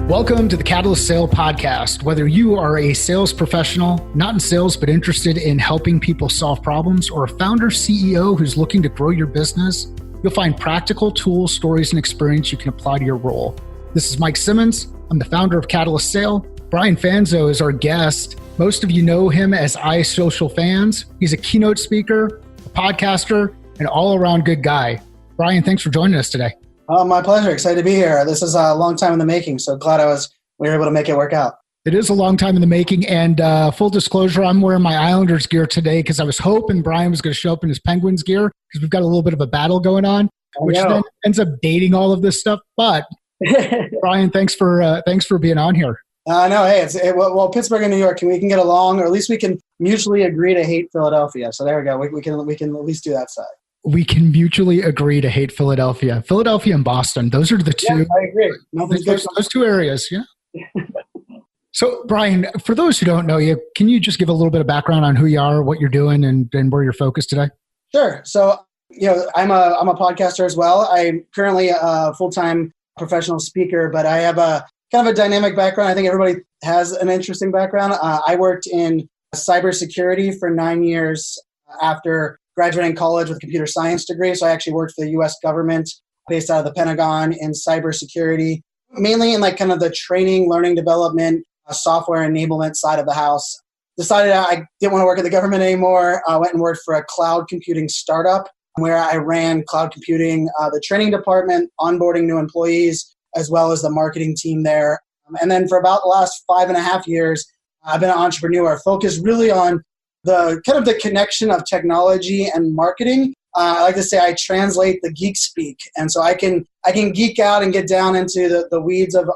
Welcome to the Catalyst Sale Podcast. Whether you are a sales professional, not in sales, but interested in helping people solve problems, or a founder CEO who's looking to grow your business, you'll find practical tools, stories, and experience you can apply to your role. This is Mike Simmons. I'm the founder of Catalyst Sale. Brian Fanzo is our guest. Most of you know him as iSocialFanz. He's a keynote speaker, a podcaster, an all-around good guy. Brian, thanks for joining us today. My pleasure. Excited to be here. This is a long time in the making, so glad we were able to make it work out. It is a long time in the making, and full disclosure, I'm wearing my Islanders gear today because I was hoping Brian was going to show up in his Penguins gear because we've got a little bit of a battle going on, which then ends up dating all of this stuff. But Brian, thanks for being on here. No, hey, well, Pittsburgh and New York, we can get along, or at least we can mutually agree to hate Philadelphia. So there we go. We can at least do that side. We can mutually agree to hate Philadelphia. Philadelphia and Boston, those are the two. Yeah, I agree. Those two areas, yeah. So, Brian, for those who don't know you, can you just give a little bit of background on who you are, what you're doing, and where you're focused today? Sure. So, I'm a podcaster as well. I'm currently a full-time professional speaker, but I have a kind of a dynamic background. I think everybody has an interesting background. I worked in cybersecurity for 9 years after graduating college with a computer science degree. So I actually worked for the U.S. government based out of the Pentagon in cybersecurity, mainly in like kind of the training, learning development, software enablement side of the house. Decided I didn't want to work at the government anymore. I went and worked for a cloud computing startup where I ran cloud computing, the training department, onboarding new employees, as well as the marketing team there. And then for about the last 5.5 years, I've been an entrepreneur, focused really on the kind of the connection of technology and marketing. I like to say I translate the geek speak. And so I can geek out and get down into the weeds of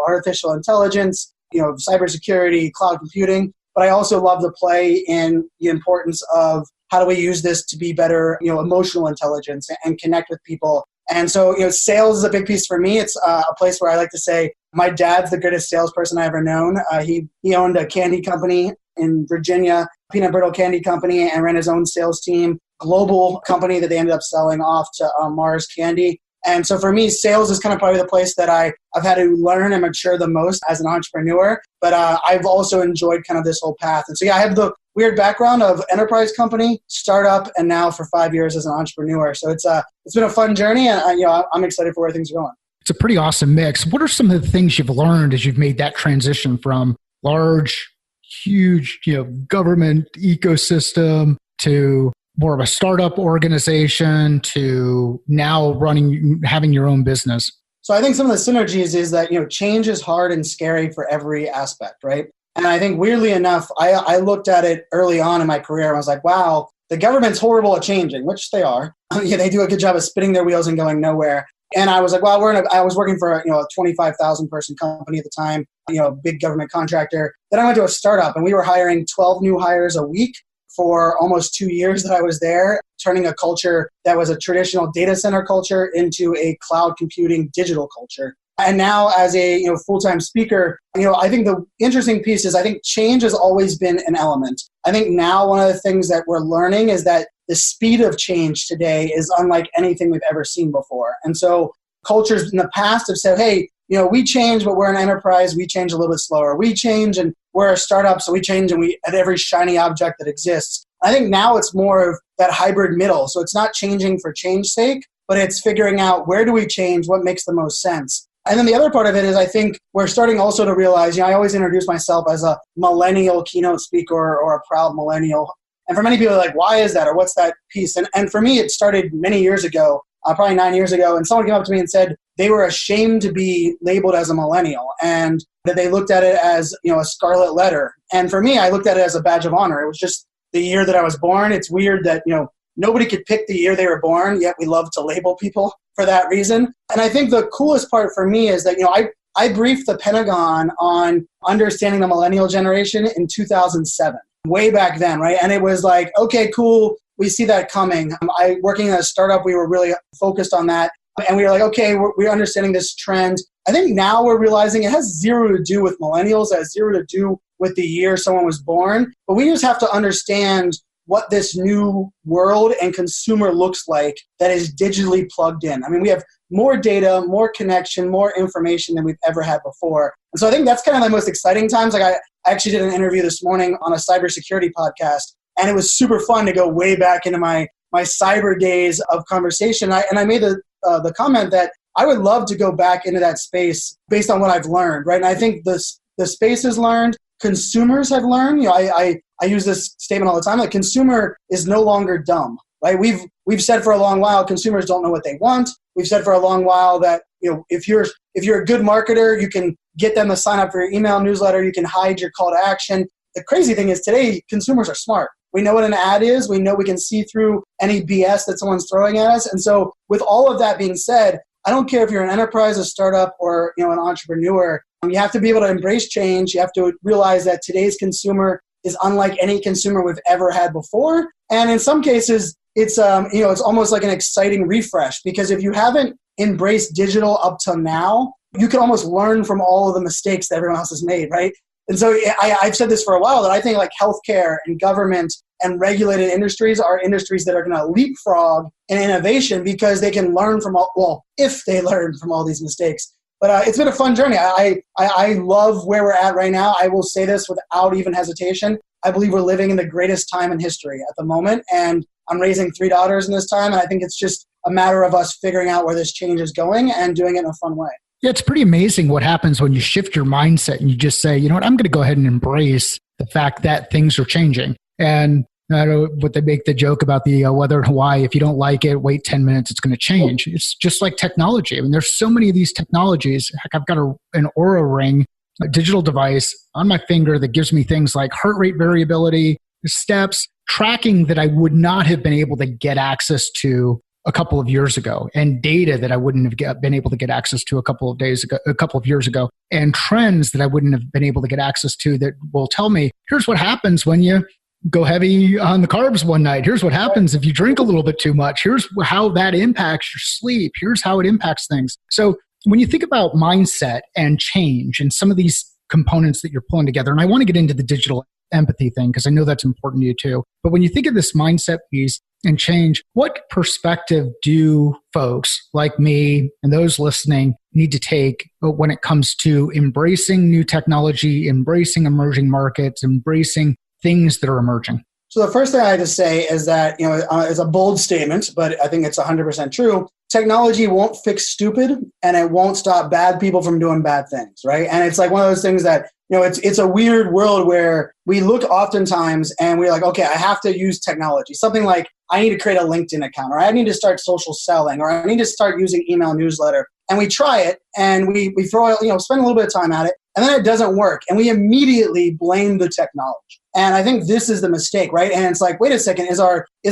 artificial intelligence, cybersecurity, cloud computing. But I also love to play in the importance of how do we use this to be better, emotional intelligence and connect with people. And so, sales is a big piece for me. It's a place where I like to say my dad's the greatest salesperson I've ever known. He owned a candy company in Virginia, peanut brittle candy company, and ran his own sales team, global company that they ended up selling off to Mars Candy. And so for me, sales is kind of probably the place that I've had to learn and mature the most as an entrepreneur. But I've also enjoyed kind of this whole path. And so, I have the weird background of enterprise company, startup, and now for 5 years as an entrepreneur. So it's been a fun journey, and I'm excited for where things are going. It's a pretty awesome mix. What are some of the things you've learned as you've made that transition from large, huge, government ecosystem to more of a startup organization to now having your own business? So I think some of the synergies is that, change is hard and scary for every aspect, right? And I think weirdly enough, I looked at it early on in my career and I was like, wow, the government's horrible at changing, which they are. They do a good job of spinning their wheels and going nowhere. And I was like, well, I was working for a 25,000 person company at the time, big government contractor. Then I went to a startup and we were hiring 12 new hires a week for almost 2 years that I was there, turning a culture that was a traditional data center culture into a cloud computing digital culture. And now as a full-time speaker, I think the interesting piece is I think change has always been an element. I think now one of the things that we're learning is that the speed of change today is unlike anything we've ever seen before. And so cultures in the past have said, hey, we change, but we're an enterprise. We change a little bit slower. We change and we're a startup, so we change and we at every shiny object that exists. I think now it's more of that hybrid middle. So it's not changing for change's sake, but it's figuring out where do we change, what makes the most sense. And then the other part of it is I think we're starting also to realize, I always introduce myself as a millennial keynote speaker or a proud millennial. And for many people, like, why is that? Or what's that piece? And for me, it started many years ago, probably 9 years ago. And someone came up to me and said they were ashamed to be labeled as a millennial and that they looked at it as, a scarlet letter. And for me, I looked at it as a badge of honor. It was just the year that I was born. It's weird that, nobody could pick the year they were born, yet we love to label people for that reason. And I think the coolest part for me is that, I briefed the Pentagon on understanding the millennial generation in 2007, way back then, right? And it was like, okay, cool. We see that coming. Working in a startup, we were really focused on that. And we were like, okay, we're understanding this trend. I think now we're realizing it has zero to do with millennials. It has zero to do with the year someone was born. But we just have to understand what this new world and consumer looks like that is digitally plugged in. I mean, we have more data, more connection, more information than we've ever had before. And so I think that's kind of the most exciting times. Like I actually did an interview this morning on a cybersecurity podcast, and it was super fun to go way back into my cyber days of conversation. I made the comment that I would love to go back into that space based on what I've learned, right? And I think the space has learned, consumers have learned. You know, I use this statement all the time, like consumer is no longer dumb, right? We've said for a long while, consumers don't know what they want. We've said for a long while that, you know, if you're a good marketer, you can get them to sign up for your email newsletter. You can hide your call to action. The crazy thing is today, consumers are smart. We know what an ad is. We know we can see through any BS that someone's throwing at us. And so with all of that being said, I don't care if you're an enterprise, a startup, or, you know, an entrepreneur. You have to be able to embrace change. You have to realize that today's consumer is unlike any consumer we've ever had before. And in some cases, it's it's almost like an exciting refresh, because if you haven't embraced digital up till now, you can almost learn from all of the mistakes that everyone else has made, right? And so I've said this for a while, that I think like healthcare and government and regulated industries are industries that are going to leapfrog in innovation because they can learn from if they learn from all these mistakes. But it's been a fun journey. I love where we're at right now. I will say this without even hesitation. I believe we're living in the greatest time in history at the moment. And I'm raising 3 daughters in this time. And I think it's just a matter of us figuring out where this change is going and doing it in a fun way. Yeah, it's pretty amazing what happens when you shift your mindset and you just say, you know what, I'm going to go ahead and embrace the fact that things are changing. And I know what they make the joke about the weather in Hawaii. If you don't like it, wait 10 minutes, it's going to change. It's just like technology. I mean, there's so many of these technologies. Heck, I've got an Oura Ring, a digital device on my finger that gives me things like heart rate variability, steps, tracking that I would not have been able to get access to a couple of years ago, and data that I wouldn't have been able to get access to a couple of years ago, and trends that I wouldn't have been able to get access to that will tell me, here's what happens when you go heavy on the carbs one night. Here's what happens if you drink a little bit too much. Here's how that impacts your sleep. Here's how it impacts things. So when you think about mindset and change and some of these components that you're pulling together, and I want to get into the digital empathy thing because I know that's important to you too. But when you think of this mindset piece and change, what perspective do folks like me and those listening need to take when it comes to embracing new technology, embracing emerging markets, embracing things that are emerging? So the first thing I have to say is that, it's a bold statement, but I think it's 100% true. Technology won't fix stupid, and it won't stop bad people from doing bad things, right? And it's like one of those things that, it's a weird world where we look oftentimes and we're like, okay, I have to use technology. Something like I need to create a LinkedIn account, or I need to start social selling, or I need to start using email newsletter. And we try it and we throw, spend a little bit of time at it, and then it doesn't work. And we immediately blame the technology. And I think this is the mistake, right? And it's like, wait a second, is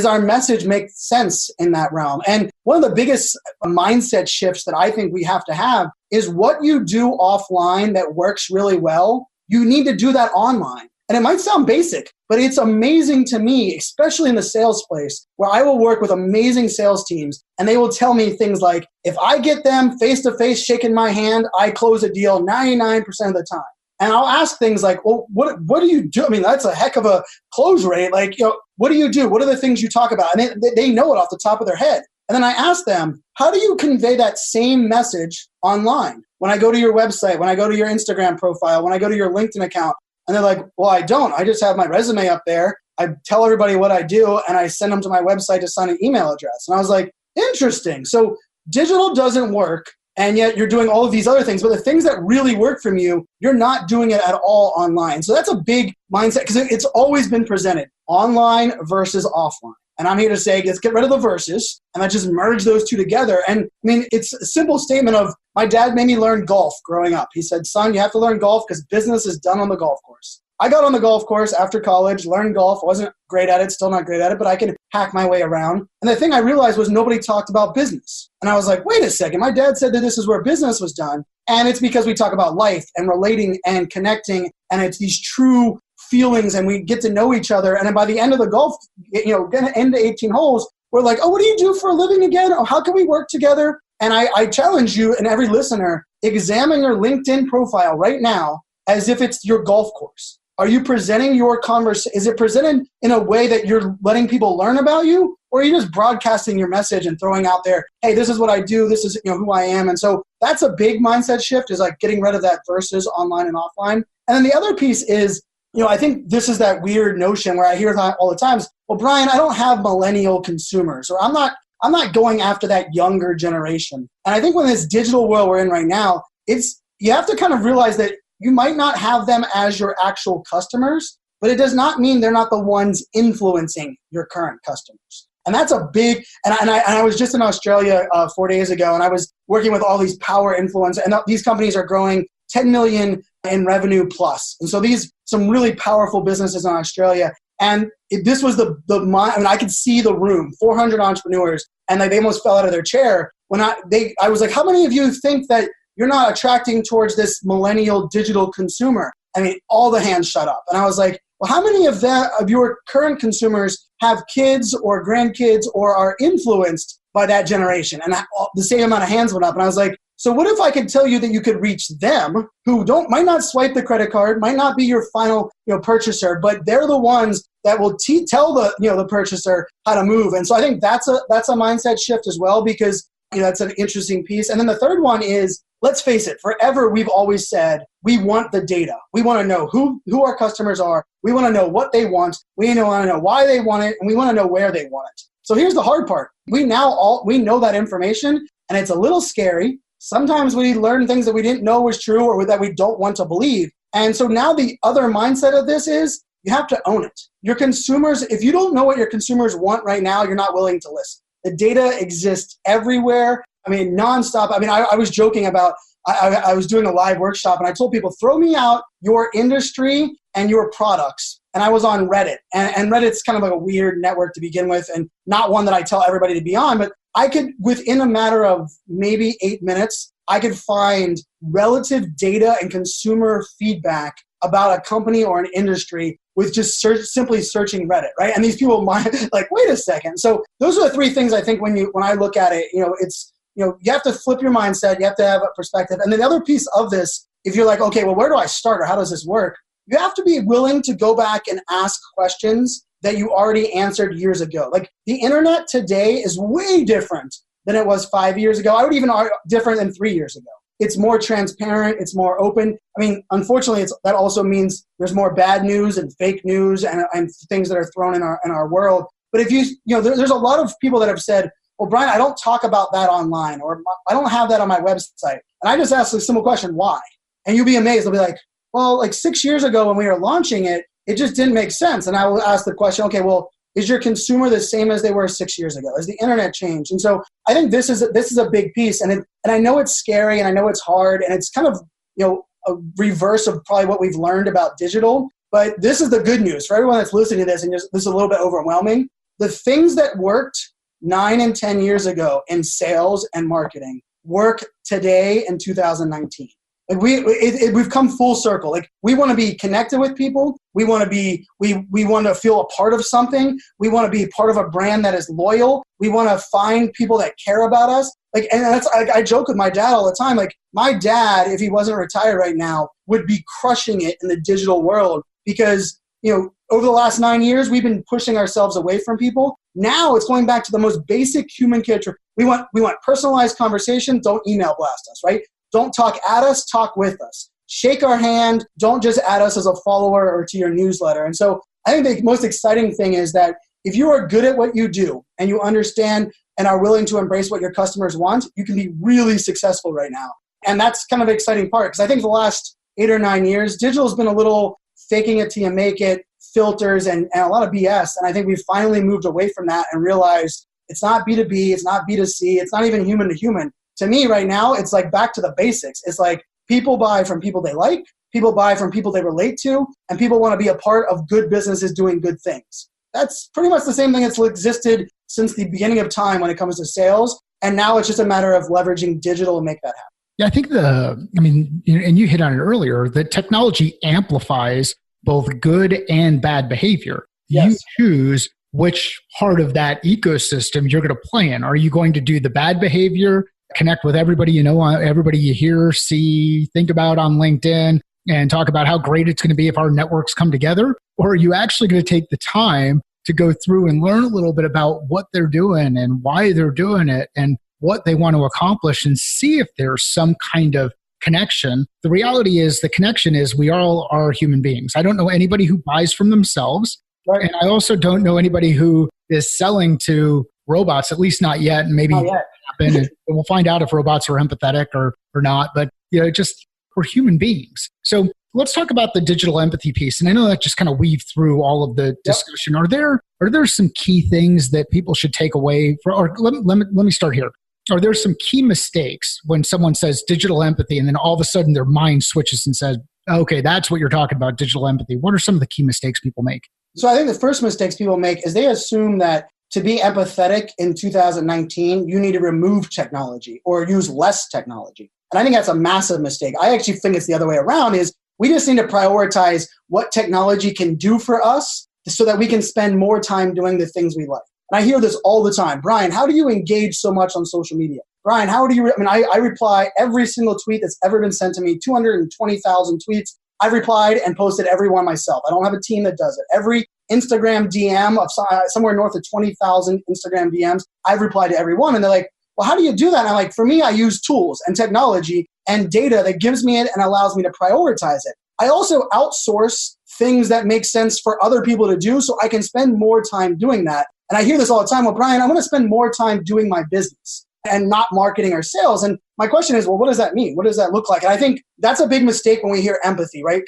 our message make sense in that realm? And one of the biggest mindset shifts that I think we have to have is what you do offline that works really well, you need to do that online. And it might sound basic, but it's amazing to me, especially in the sales place, where I will work with amazing sales teams and they will tell me things like, if I get them face-to-face shaking my hand, I close a deal 99% of the time. And I'll ask things like, well, what do you do? I mean, that's a heck of a close rate. Like, what do you do? What are the things you talk about? And they know it off the top of their head. And then I ask them, how do you convey that same message online? When I go to your website, when I go to your Instagram profile, when I go to your LinkedIn account, and they're like, well, I don't. I just have my resume up there. I tell everybody what I do, and I send them to my website to sign an email address. And I was like, interesting. So digital doesn't work, and yet you're doing all of these other things. But the things that really work from you, you're not doing it at all online. So that's a big mindset, because it's always been presented online versus offline. And I'm here to say, let's get rid of the versus, and let's just merge those two together. And I mean, it's a simple statement of, my dad made me learn golf growing up. He said, son, you have to learn golf because business is done on the golf course. I got on the golf course after college, learned golf, wasn't great at it, still not great at it, but I can hack my way around. And the thing I realized was nobody talked about business. And I was like, wait a second, my dad said that this is where business was done. And it's because we talk about life and relating and connecting, and it's these true feelings, and we get to know each other. And then by the end of the golf, going to end the 18 holes, we're like, oh, what do you do for a living again? Oh, how can we work together? And I challenge you and every listener, examine your LinkedIn profile right now as if it's your golf course. Are you presenting your conversation? Is it presented in a way that you're letting people learn about you? Or are you just broadcasting your message and throwing out there, hey, this is what I do, this is who I am? And so that's a big mindset shift, is like getting rid of that versus online and offline. And then the other piece is, I think this is that weird notion where I hear all the times, well, Brian, I don't have millennial consumers, or I'm not going after that younger generation. And I think when this digital world we're in right now, you have to kind of realize that you might not have them as your actual customers, but it does not mean they're not the ones influencing your current customers. And that's a big, and I was just in Australia 4 days ago, and I was working with all these power influence, and these companies are growing 10 million in revenue plus. And so some really powerful businesses in Australia. And this was I could see the room, 400 entrepreneurs, and they almost fell out of their chair when I was like, how many of you think that you're not attracting towards this millennial digital consumer? I mean, all the hands shut up. And I was like, well, how many of your current consumers have kids or grandkids or are influenced by that generation? And the same amount of hands went up. And I was like, so what if I could tell you that you could reach them who might not swipe the credit card, might not be your final purchaser, but they're the ones that will tell the purchaser how to move. And so I think that's a mindset shift as well, because that's an interesting piece. And then the third one is, let's face it, forever we've always said we want the data. We want to know who our customers are. We want to know what they want. We want to know why they want it, and we want to know where they want it. So here's the hard part. We know that information, and it's a little scary. Sometimes we learn things that we didn't know was true or that we don't want to believe. And so now the other mindset of this is you have to own it. Your consumers, if you don't know what your consumers want right now, you're not willing to listen. The data exists everywhere. I mean, nonstop. I mean, I was joking about, I was doing a live workshop, and I told people, throw me out your industry and your products. And I was on Reddit. And Reddit's kind of like a weird network to begin with, and not one that I tell everybody to be on. But I could, within a matter of maybe 8 minutes, I could find relative data and consumer feedback about a company or an industry with just simply searching Reddit, right? And these people might like, wait a second. So those are the three things I think when I look at it, it's, you have to flip your mindset. You have to have a perspective. And then the other piece of this, if you're like, okay, well, where do I start, or how does this work? You have to be willing to go back and ask questions that you already answered years ago. Like, the internet today is way different than it was 5 years ago. I would even argue different than 3 years ago. It's more transparent. It's more open. I mean, unfortunately, that also means there's more bad news and fake news and things that are thrown in our world. But if there's a lot of people that have said, well, Brian, I don't talk about that online, or I don't have that on my website. And I just ask a simple question, why? And you'll be amazed. They'll be like, well, like 6 years ago when we were launching it, it just didn't make sense. And I will ask the question, okay, well, is your consumer the same as they were 6 years ago? Has the internet changed? And so I think this is a big piece. And I know it's scary, and I know it's hard, and it's kind of a reverse of probably what we've learned about digital. But this is the good news for everyone that's listening to this, and this is a little bit overwhelming. The things that worked 9 and 10 years ago in sales and marketing work today in 2019. Like we've come full circle. Like, we want to be connected with people. We want to feel a part of something. We want to be part of a brand that is loyal. We want to find people that care about us. Like, and I joke with my dad all the time. Like, my dad, if he wasn't retired right now, would be crushing it in the digital world, because over the last 9 years, we've been pushing ourselves away from people. Now it's going back to the most basic human character. We want personalized conversation. Don't email blast us, right? Don't talk at us, talk with us. Shake our hand. Don't just add us as a follower or to your newsletter. And so I think the most exciting thing is that if you are good at what you do and you understand and are willing to embrace what your customers want, you can be really successful right now. And that's kind of the exciting part, because I think the last 8 or 9 years, digital has been a little faking it till you make it, filters, and a lot of BS. And I think we've finally moved away from that and realized it's not B2B, it's not B2C, it's not even human to human. To me right now, it's like back to the basics. It's like people buy from people they like, people buy from people they relate to, and people want to be a part of good businesses doing good things. That's pretty much the same thing that's existed since the beginning of time when it comes to sales. And now it's just a matter of leveraging digital to make that happen. Yeah, I think and you hit on it earlier, that technology amplifies both good and bad behavior. Yes. You choose which part of that ecosystem you're going to play in. Are you going to do the bad behavior, connect with everybody everybody you hear, see, think about on LinkedIn, and talk about how great it's going to be if our networks come together? Or are you actually going to take the time to go through and learn a little bit about what they're doing and why they're doing it and what they want to accomplish and see if there's some kind of connection? The reality is the connection is we all are human beings. I don't know anybody who buys from themselves. Right. And I also don't know anybody who is selling to robots, at least not yet. And maybe happen. And we'll find out if robots are empathetic or not. But just we're human beings. So let's talk about the digital empathy piece. And I know that just kind of weaved through all of the discussion. Are there some key things that people should take away? Let me start here. Are there some key mistakes when someone says digital empathy and then all of a sudden their mind switches and says, okay, that's what you're talking about, digital empathy? What are some of the key mistakes people make? So I think the first mistakes people make is they assume that to be empathetic in 2019, you need to remove technology or use less technology. And I think that's a massive mistake. I actually think it's the other way around, is we just need to prioritize what technology can do for us so that we can spend more time doing the things we like. And I hear this all the time. Brian, how do you engage so much on social media? Brian, how do you, I reply every single tweet that's ever been sent to me, 220,000 tweets. I've replied and posted every one myself. I don't have a team that does it. Every Instagram DM of somewhere north of 20,000 Instagram DMs, I've replied to every one. And they're like, well, how do you do that? And I'm like, for me, I use tools and technology and data that gives me it and allows me to prioritize it. I also outsource things that make sense for other people to do so I can spend more time doing that. And I hear this all the time. Well, Brian, I want to spend more time doing my business and not marketing or sales. And my question is, well, what does that mean? What does that look like? And I think that's a big mistake when we hear empathy, right?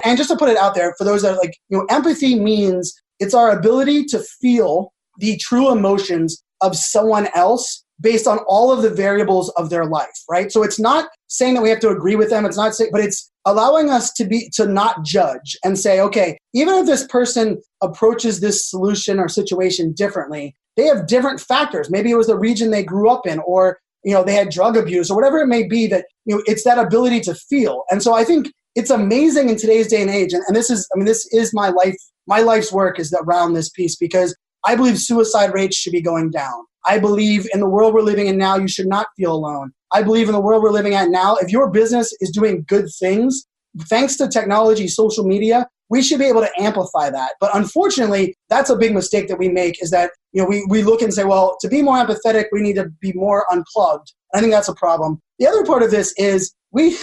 And just to put it out there for those that are like, empathy means it's our ability to feel the true emotions of someone else based on all of the variables of their life, right? So it's not saying that we have to agree with them. It's not saying, but it's allowing us to not judge and say, okay, even if this person approaches this solution or situation differently, they have different factors. Maybe it was the region they grew up in, or they had drug abuse, or whatever it may be. That it's that ability to feel. And so I think it's amazing in today's day and age. And this is my life. My life's work is around this piece, because I believe suicide rates should be going down. I believe in the world we're living in now, you should not feel alone. I believe in the world we're living at now, if your business is doing good things, thanks to technology, social media, we should be able to amplify that. But unfortunately, that's a big mistake that we make, is that we look and say, well, to be more empathetic, we need to be more unplugged. I think that's a problem. The other part of this is we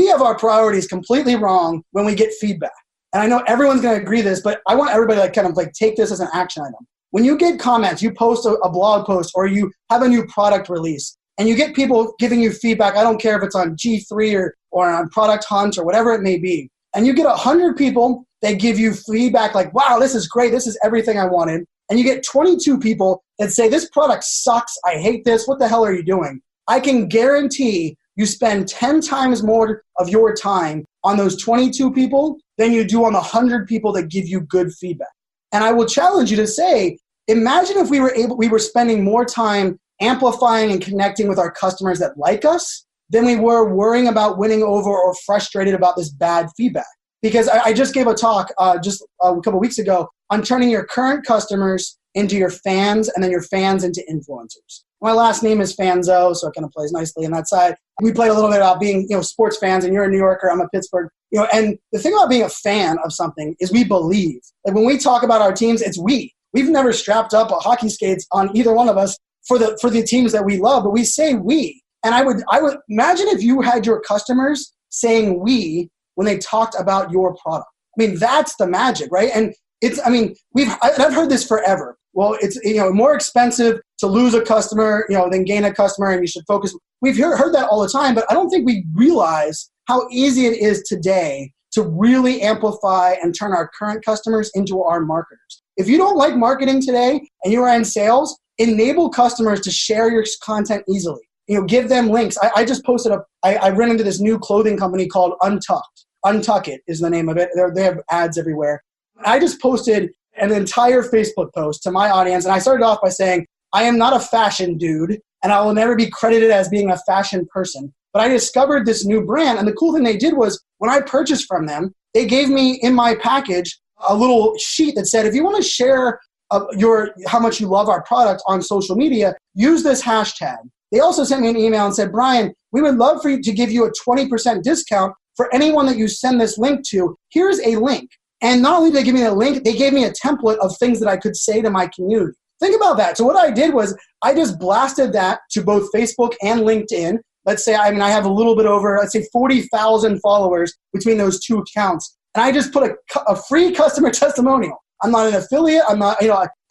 have our priorities completely wrong when we get feedback. And I know everyone's going to agree this, but I want everybody to kind of take this as an action item. When you get comments, you post a blog post, or you have a new product release, and you get people giving you feedback, I don't care if it's on G3 or on Product Hunt or whatever it may be, and you get 100 people that give you feedback like, wow, this is great, this is everything I wanted, and you get 22 people that say, this product sucks, I hate this, what the hell are you doing? I can guarantee you spend 10 times more of your time on those 22 people than you do on the 100 people that give you good feedback. And I will challenge you to say, imagine if we were spending more time amplifying and connecting with our customers that like us than we were worrying about winning over or frustrated about this bad feedback. Because I just gave a talk just a couple weeks ago on turning your current customers into your fans, and then your fans into influencers. My last name is Fanzo, so it kind of plays nicely on that side. We played a little bit about being, sports fans, and you're a New Yorker, I'm a Pittsburgh. And the thing about being a fan of something is we believe. Like when we talk about our teams, it's we. We've never strapped up a hockey skates on either one of us for the teams that we love, but we say we. And I would imagine if you had your customers saying we when they talked about your product. I mean, that's the magic, right? And I've heard this forever. Well, it's more expensive to lose a customer, than gain a customer, and you should focus. We've heard that all the time, but I don't think we realize how easy it is today to really amplify and turn our current customers into our marketers. If you don't like marketing today and you are in sales, enable customers to share your content easily. Give them links. I just posted I ran into this new clothing company called Untucked. Untuck It is the name of it. They have ads everywhere. I just posted an entire Facebook post to my audience, and I started off by saying, I am not a fashion dude, and I will never be credited as being a fashion person. But I discovered this new brand, and the cool thing they did was when I purchased from them, they gave me in my package a little sheet that said, if you want to share how much you love our product on social media, use this hashtag. They also sent me an email and said, Brian, we would love for you to give you a 20% discount for anyone that you send this link to, here's a link. And not only did they give me a link, they gave me a template of things that I could say to my community. Think about that. So what I did was I just blasted that to both Facebook and LinkedIn. Let's say, I have a little bit over, let's say 40,000 followers between those two accounts. And I just put a free customer testimonial. I'm not an affiliate. I'm not,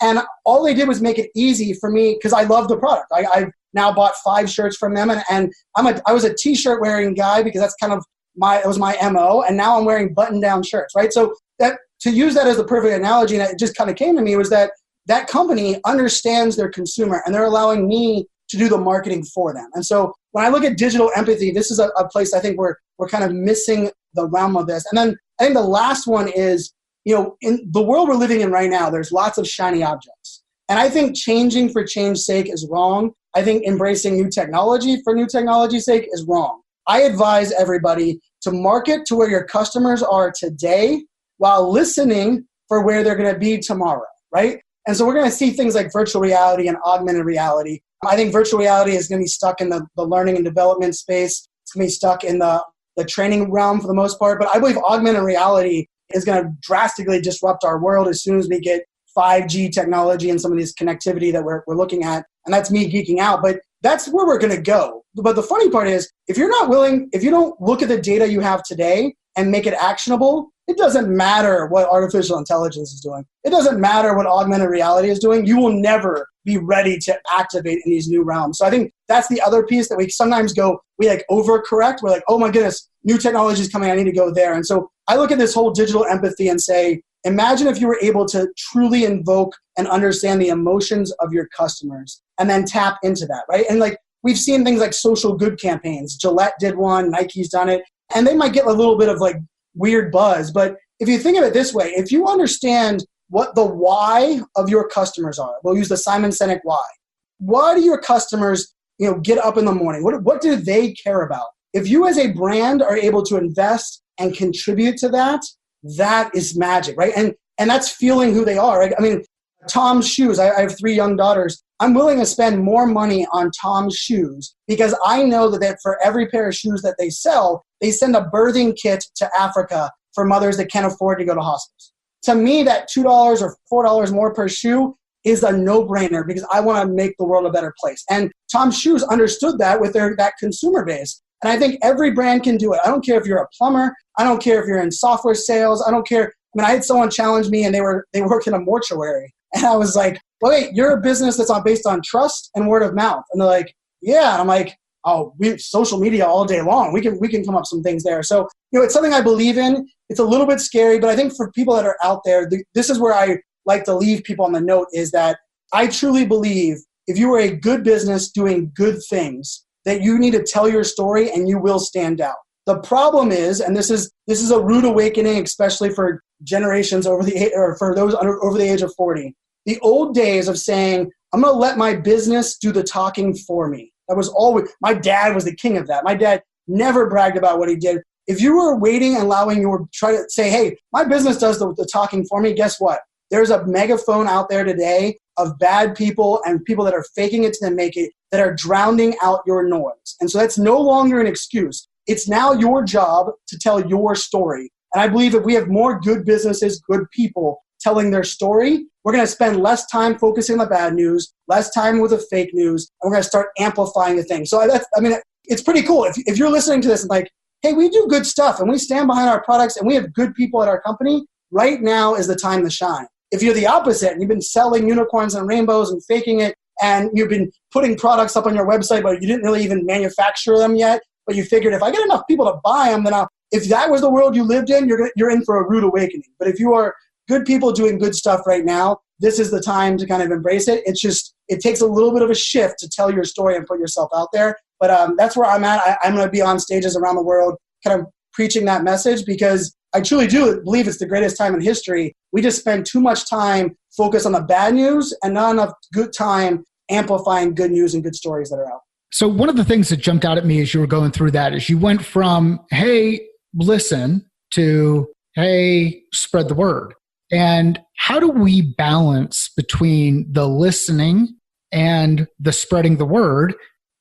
and all they did was make it easy for me because I love the product. I've now bought 5 shirts from them, and I was a t-shirt wearing guy because that's kind of it was my MO. And now I'm wearing button down shirts, right? So that, to use that as the perfect analogy, and it just kind of came to me, was that company understands their consumer and they're allowing me to do the marketing for them. And so when I look at digital empathy, this is a place I think we're kind of missing the realm of this. And then I think the last one is, in the world we're living in right now, there's lots of shiny objects. And I think changing for change's sake is wrong. I think embracing new technology for new technology's sake is wrong. I advise everybody to market to where your customers are today while listening for where they're going to be tomorrow, right? And so we're going to see things like virtual reality and augmented reality. I think virtual reality is going to be stuck in the learning and development space. It's going to be stuck in the training realm for the most part. But I believe augmented reality is going to drastically disrupt our world as soon as we get 5G technology and some of this connectivity that we're looking at. And that's me geeking out, but that's where we're going to go. But the funny part is, if you don't look at the data you have today and make it actionable, it doesn't matter what artificial intelligence is doing. It doesn't matter what augmented reality is doing. You will never be ready to activate in these new realms. So I think that's the other piece that we sometimes we overcorrect. We're like, oh my goodness, new technology is coming. I need to go there. And so I look at this whole digital empathy and say, imagine if you were able to truly invoke and understand the emotions of your customers and then tap into that, right? And we've seen things like social good campaigns. Gillette did one, Nike's done it, and they might get a little bit of weird buzz. But if you think of it this way, if you understand what the why of your customers are, we'll use the Simon Sinek why. Why do your customers, get up in the morning? What do they care about? If you as a brand are able to invest and contribute to that, that is magic, right? And that's feeling who they are, right? Tom's shoes, I have 3 young daughters. I'm willing to spend more money on Tom's shoes because I know that for every pair of shoes that they sell, they send a birthing kit to Africa for mothers that can't afford to go to hospitals. To me, that $2 or $4 more per shoe is a no-brainer because I want to make the world a better place. And Tom's Shoes understood that with that consumer base. And I think every brand can do it. I don't care if you're a plumber. I don't care if you're in software sales. I don't care. I had someone challenge me and they worked in a mortuary. And I was like, well, wait, you're a business that's based on trust and word of mouth. And they're like, yeah. And I'm like, oh, we have social media all day long. We can come up with some things there. So, it's something I believe in. It's a little bit scary, but I think for people that are out there, this is where I like to leave people on the note, is that I truly believe if you are a good business doing good things, that you need to tell your story and you will stand out. The problem is, and this is a rude awakening, especially for generations for those over the age of 40, the old days of saying, I'm going to let my business do the talking for me. That was always, my dad was the king of that. My dad never bragged about what he did. If you were waiting and allowing try to say, hey, my business does the talking for me, guess what? There's a megaphone out there today of bad people and people that are faking it to make it, that are drowning out your noise. And so that's no longer an excuse. It's now your job to tell your story. And I believe if we have more good businesses, good people telling their story, we're going to spend less time focusing on the bad news, less time with the fake news, and we're going to start amplifying the thing. So it's pretty cool. If you're listening to this and like, hey, we do good stuff and we stand behind our products and we have good people at our company, right now is the time to shine. If you're the opposite and you've been selling unicorns and rainbows and faking it, and you've been putting products up on your website, but you didn't really even manufacture them yet, but you figured if I get enough people to buy them, then if that was the world you lived in, you're in for a rude awakening. But if you are good people doing good stuff right now, this is the time to kind of embrace it. It takes a little bit of a shift to tell your story and put yourself out there. But that's where I'm at. I'm going to be on stages around the world kind of preaching that message because I truly do believe it's the greatest time in history. We just spend too much time focused on the bad news and not enough good time amplifying good news and good stories that are out. So one of the things that jumped out at me as you were going through that is you went from, hey, listen, to, hey, spread the word. And how do we balance between the listening and the spreading the word?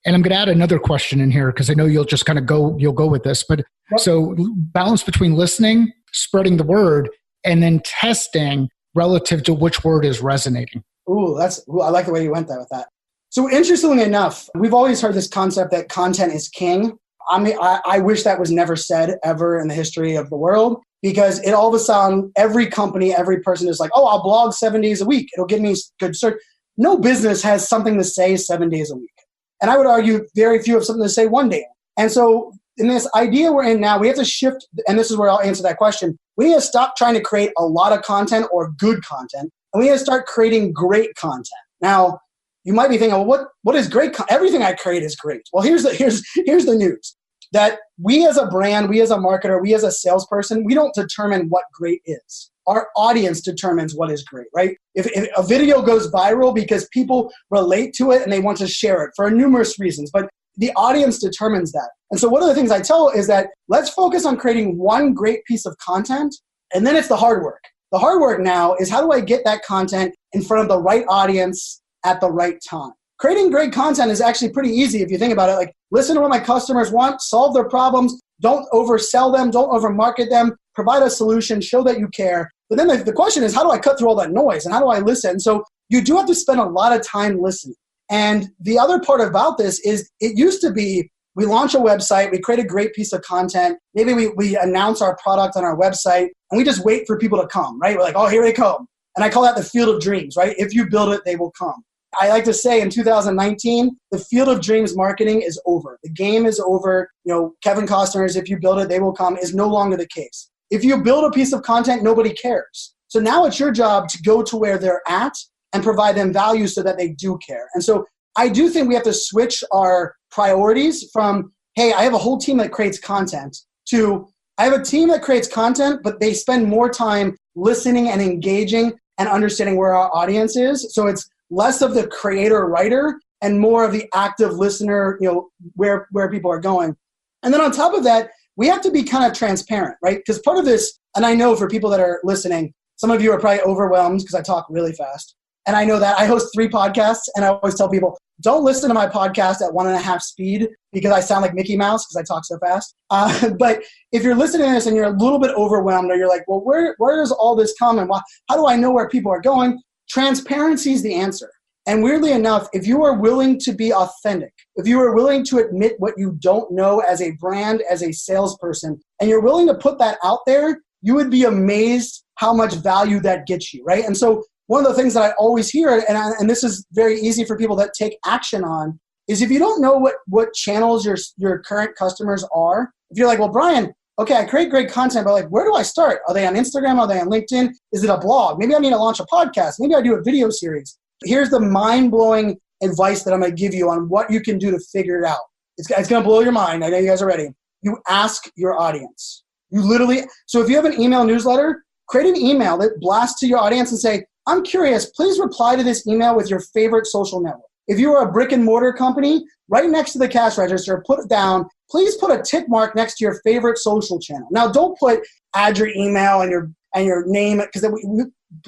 And I'm going to add another question in here because I know you'll just kind of you'll go with this. But so balance between listening, spreading the word, and then testing relative to which word is resonating. I like the way you went there with that. So interestingly enough, we've always heard this concept that content is king. I wish that was never said ever in the history of the world, because it all of a sudden, every company, every person is like, oh, I'll blog 7 days a week. It'll give me good search. No business has something to say 7 days a week. And I would argue very few have something to say one day. And so in this idea we're in now, we have to shift, and this is where I'll answer that question. We need to stop trying to create a lot of content or good content, and we need to start creating great content. Now, you might be thinking, well, what is great? Everything I create is great. Well, here's the news. That we as a brand, we as a marketer, we as a salesperson, we don't determine what great is. Our audience determines what is great, right? If a video goes viral because people relate to it and they want to share it for numerous reasons, but the audience determines that. And so one of the things I tell is that let's focus on creating one great piece of content, and then it's the hard work. The hard work now is how do I get that content in front of the right audience at the right time? Creating great content is actually pretty easy if you think about it. Like, listen to what my customers want, solve their problems, don't oversell them, don't overmarket them, provide a solution, show that you care. But then the question is, how do I cut through all that noise and how do I listen? So you do have to spend a lot of time listening. And the other part about this is it used to be we launch a website, we create a great piece of content, maybe we announce our product on our website, and we just wait for people to come, right? We're like, oh, here they come. And I call that the field of dreams, right? If you build it, they will come. I like to say in 2019, the field of dreams marketing is over. The game is over. Kevin Costner's "If you build it, they will come" is no longer the case. If you build a piece of content, nobody cares. So now it's your job to go to where they're at and provide them value so that they do care. And so I do think we have to switch our priorities from, hey, I have a whole team that creates content, to I have a team that creates content, but they spend more time listening and engaging and understanding where our audience is. So it's less of the creator-writer and more of the active listener, where people are going. And then on top of that, we have to be kind of transparent, right? Because part of this, and I know for people that are listening, some of you are probably overwhelmed because I talk really fast. And I know that I host 3 podcasts, and I always tell people, don't listen to my podcast at 1.5 speed because I sound like Mickey Mouse because I talk so fast. But if you're listening to this and you're a little bit overwhelmed, or you're like, well, where does all this come and how do I know where people are going? Transparency is the answer. And weirdly enough, if you are willing to be authentic, if you are willing to admit what you don't know as a brand, as a salesperson, and you're willing to put that out there, you would be amazed how much value that gets you, right? And so one of the things that I always hear, and this is very easy for people that take action on, is if you don't know what channels your current customers are, if you're like, well, Brian, okay, I create great content, but like, where do I start? Are they on Instagram? Are they on LinkedIn? Is it a blog? Maybe I need to launch a podcast. Maybe I do a video series. Here's the mind-blowing advice that I'm going to give you on what you can do to figure it out. It's going to blow your mind. I know you guys are ready. You ask your audience. So if you have an email newsletter, create an email that blasts to your audience and say, I'm curious, please reply to this email with your favorite social network. If you are a brick and mortar company, right next to the cash register, put it down. Please put a tick mark next to your favorite social channel. Now, don't add your email and your name, because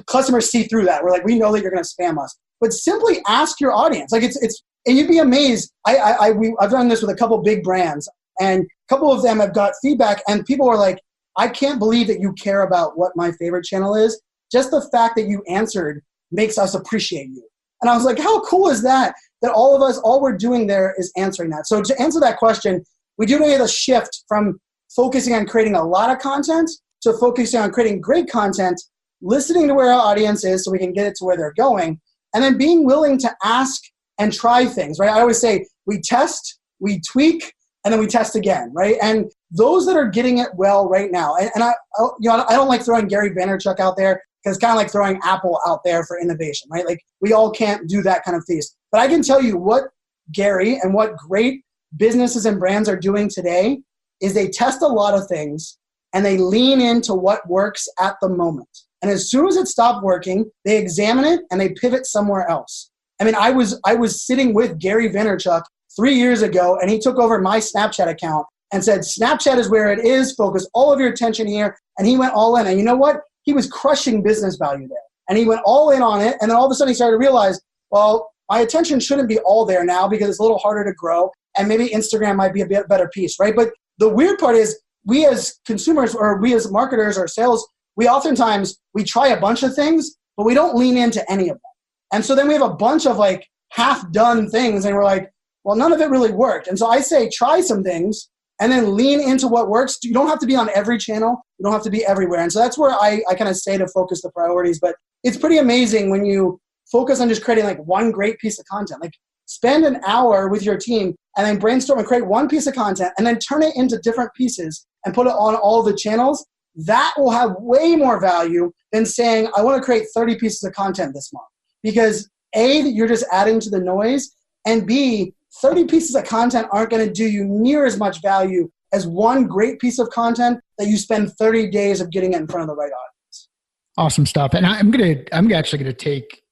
customers see through that. We're like, we know that you're going to spam us. But simply ask your audience. Like and you'd be amazed. I've done this with a couple big brands, and a couple of them have got feedback, and people are like, I can't believe that you care about what my favorite channel is. Just the fact that you answered makes us appreciate you. And I was like, how cool is that? That all we're doing there is answering that. So to answer that question, we do need a shift from focusing on creating a lot of content to focusing on creating great content, listening to where our audience is so we can get it to where they're going, and then being willing to ask and try things, right? I always say we test, we tweak, and then we test again, right? And those that are getting it well right now, and I don't like throwing Gary Vaynerchuk out there, because it's kind of like throwing Apple out there for innovation, right? Like, we all can't do that kind of feast. But I can tell you what Gary and what great businesses and brands are doing today is they test a lot of things and they lean into what works at the moment. And as soon as it stopped working, they examine it and they pivot somewhere else. I mean, I was sitting with Gary Vaynerchuk 3 years ago, and he took over my Snapchat account and said, Snapchat is where it is. Focus all of your attention here. And he went all in. And you know what? He was crushing business value there. And he went all in on it. And then all of a sudden he started to realize, well, my attention shouldn't be all there now because it's a little harder to grow, and maybe Instagram might be a bit better piece, right? But the weird part is we as consumers or we as marketers or sales, we try a bunch of things, but we don't lean into any of them. And so then we have a bunch of like half-done things, and we're like, well, none of it really worked. And so I say try some things and then lean into what works. You don't have to be on every channel. You don't have to be everywhere. And so that's where I kind of say to focus the priorities. But it's pretty amazing when you focus on just creating like one great piece of content. Like spend an hour with your team and then brainstorm and create one piece of content and then turn it into different pieces and put it on all the channels. That will have way more value than saying, I want to create 30 pieces of content this month. Because A, you're just adding to the noise, and B, 30 pieces of content aren't going to do you near as much value as one great piece of content that you spend 30 days of getting it in front of the right audience. Awesome stuff. And I'm actually going to take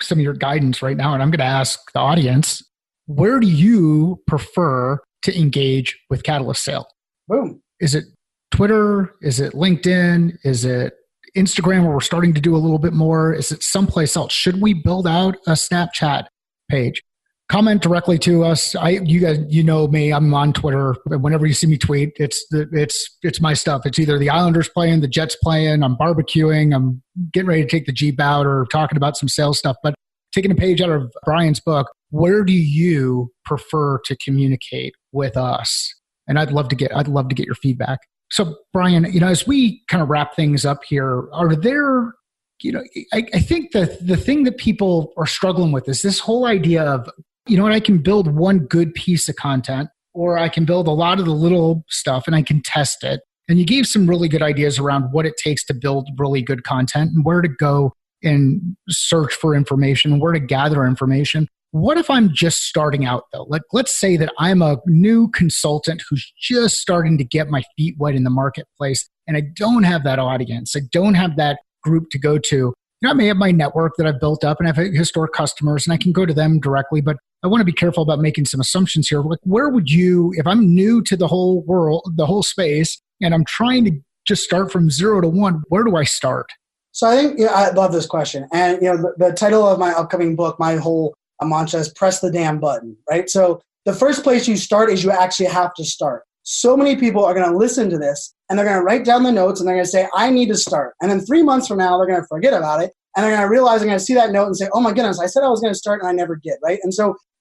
some of your guidance right now, and I'm going to ask the audience, where do you prefer to engage with Catalyst Sale? Boom. Is it Twitter? Is it LinkedIn? Is it Instagram, where we're starting to do a little bit more? Is it someplace else? Should we build out a Snapchat page? Comment directly to us. You guys, you know me. I'm on Twitter. Whenever you see me tweet, it's my stuff. It's either the Islanders playing, the Jets playing, I'm barbecuing, I'm getting ready to take the Jeep out, or talking about some sales stuff. But taking a page out of Brian's book, where do you prefer to communicate with us? And I'd love to get your feedback. So Brian, as we kind of wrap things up here, are there, I think that the thing that people are struggling with is this whole idea of, I can build one good piece of content, or I can build a lot of the little stuff and I can test it. And you gave some really good ideas around what it takes to build really good content and where to go and search for information, where to gather information. What if I'm just starting out though? Let's say that I'm a new consultant who's just starting to get my feet wet in the marketplace, and I don't have that audience. I don't have that group to go to. I may have my network that I've built up and I have historic customers and I can go to them directly, but I want to be careful about making some assumptions here. Like, where would you, if I'm new to the whole world, the whole space, and I'm trying to just start from 0 to 1, where do I start? So I think I love this question. And the title of my upcoming book, my whole mantra is press the damn button, right? So the first place you start is you actually have to start. So many people are going to listen to this and they're going to write down the notes and they're going to say, I need to start. And then 3 months from now, they're going to forget about it. And they're going to realize, they're going to see that note and say, oh my goodness, I said I was going to start and I never did, right?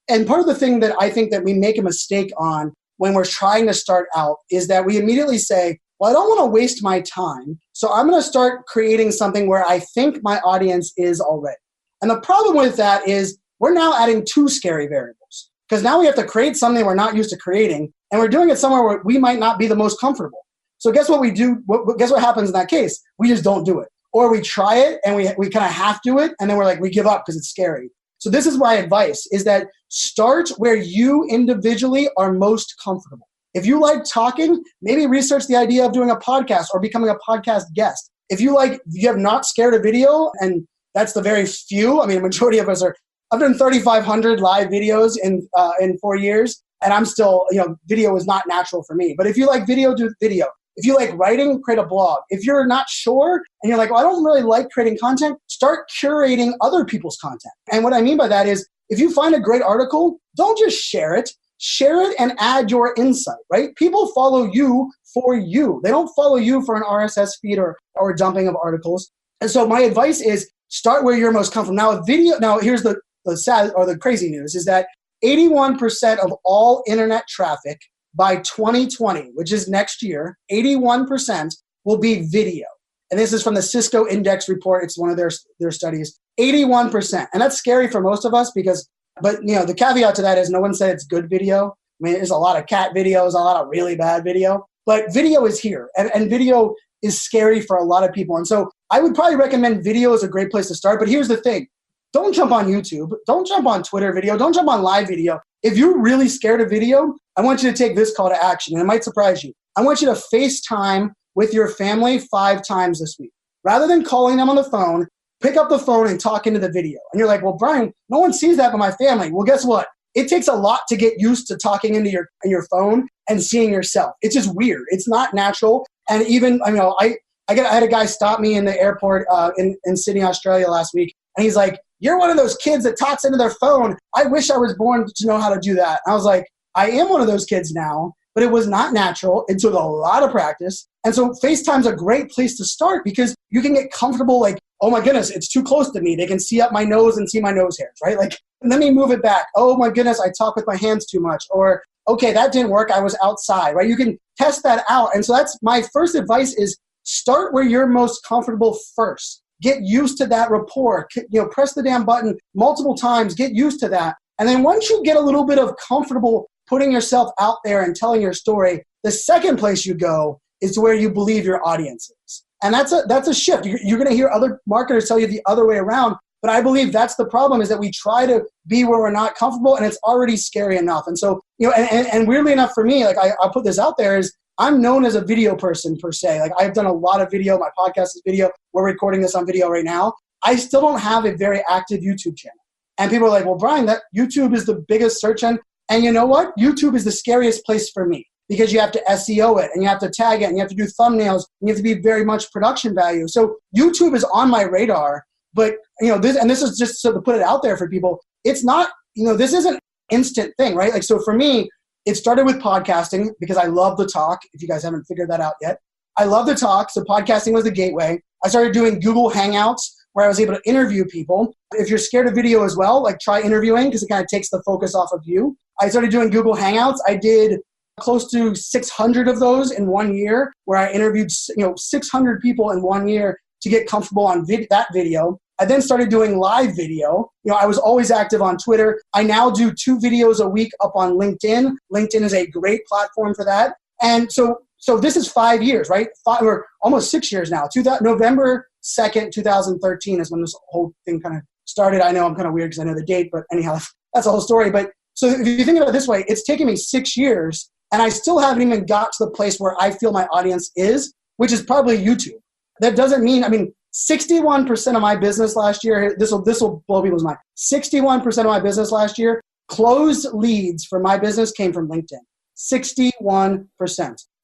And part of the thing that I think that we make a mistake on when we're trying to start out is that we immediately say, well, I don't want to waste my time, so I'm going to start creating something where I think my audience is already. And the problem with that is we're now adding 2 scary variables, because now we have to create something we're not used to creating, and we're doing it somewhere where we might not be the most comfortable. So guess what we do? Guess what happens in that case? We just don't do it. Or we try it and we kind of half do it, and then we're like, we give up because it's scary. So this is my advice, is that start where you individually are most comfortable. If you like talking, maybe research the idea of doing a podcast or becoming a podcast guest. If you have not scared of video, and that's the very few, a majority of us are, I've done 3,500 live videos in 4 years, and I'm still, video is not natural for me. But if you like video, do video. If you like writing, create a blog. If you're not sure and you're like, well, I don't really like creating content, start curating other people's content. And what I mean by that is, if you find a great article, don't just share it. Share it and add your insight, right? People follow you for you. They don't follow you for an RSS feed or dumping of articles. And so my advice is start where you're most comfortable. Now here's the sad or the crazy news is that 81% of all internet traffic by 2020, which is next year, 81% will be video. And this is from the Cisco Index report. It's one of their studies. 81%. And that's scary for most of us but the caveat to that is no one said it's good video. There's a lot of cat videos, a lot of really bad video, but video is here and video is scary for a lot of people. And so I would probably recommend video as a great place to start. But here's the thing. Don't jump on YouTube. Don't jump on Twitter video. Don't jump on live video. If you're really scared of video, I want you to take this call to action, and it might surprise you. I want you to FaceTime with your family 5 times this week. Rather than calling them on the phone, pick up the phone and talk into the video. And you're like, well, Brian, no one sees that but my family. Well, guess what? It takes a lot to get used to talking into your phone and seeing yourself. It's just weird. It's not natural. And even, I had a guy stop me in the airport in Sydney, Australia last week. And he's like, you're one of those kids that talks into their phone. I wish I was born to know how to do that. And I was like, I am one of those kids now, but it was not natural. It took a lot of practice. And so FaceTime's a great place to start because you can get comfortable like, oh my goodness, it's too close to me. They can see up my nose and see my nose hairs, right? Like, let me move it back. Oh my goodness, I talk with my hands too much. Or, okay, that didn't work. I was outside, right? You can test that out. And so that's my first advice is start where you're most comfortable first. Get used to that rapport. Press the damn button multiple times. Get used to that. And then once you get a little bit of comfortable putting yourself out there and telling your story, the second place you go is to where you believe your audience is. And that's a shift. You're going to hear other marketers tell you the other way around. But I believe that's the problem is that we try to be where we're not comfortable and it's already scary enough. And so, and weirdly enough for me, like I'll put this out there is I'm known as a video person per se. Like I've done a lot of video. My podcast is video. We're recording this on video right now. I still don't have a very active YouTube channel. And people are like, well, Brian, that YouTube is the biggest search engine. And you know what? YouTube is the scariest place for me because you have to SEO it and you have to tag it and you have to do thumbnails and you have to be very much production value. So YouTube is on my radar. But, this is just so to put it out there for people. It's not, this isn't an instant thing, right? Like, so for me, it started with podcasting because I love the talk. If you guys haven't figured that out yet, I love the talk. So podcasting was the gateway. I started doing Google Hangouts where I was able to interview people. If you're scared of video as well, like try interviewing because it kind of takes the focus off of you. I started doing Google Hangouts. I did close to 600 of those in 1 year where I interviewed, 600 people in 1 year to get comfortable on that video. I then started doing live video. I was always active on Twitter. I now do 2 videos a week up on LinkedIn. LinkedIn is a great platform for that. And so this is 5 years, right? Or almost 6 years now. November 2nd, 2013 is when this whole thing kind of started. I know I'm kind of weird because I know the date, but anyhow, that's the whole story. But so if you think about it this way, it's taken me 6 years and I still haven't even got to the place where I feel my audience is, which is probably YouTube. That doesn't mean, 61% of my business last year, this will blow people's mind. 61% of my business last year, closed leads for my business came from LinkedIn. 61%.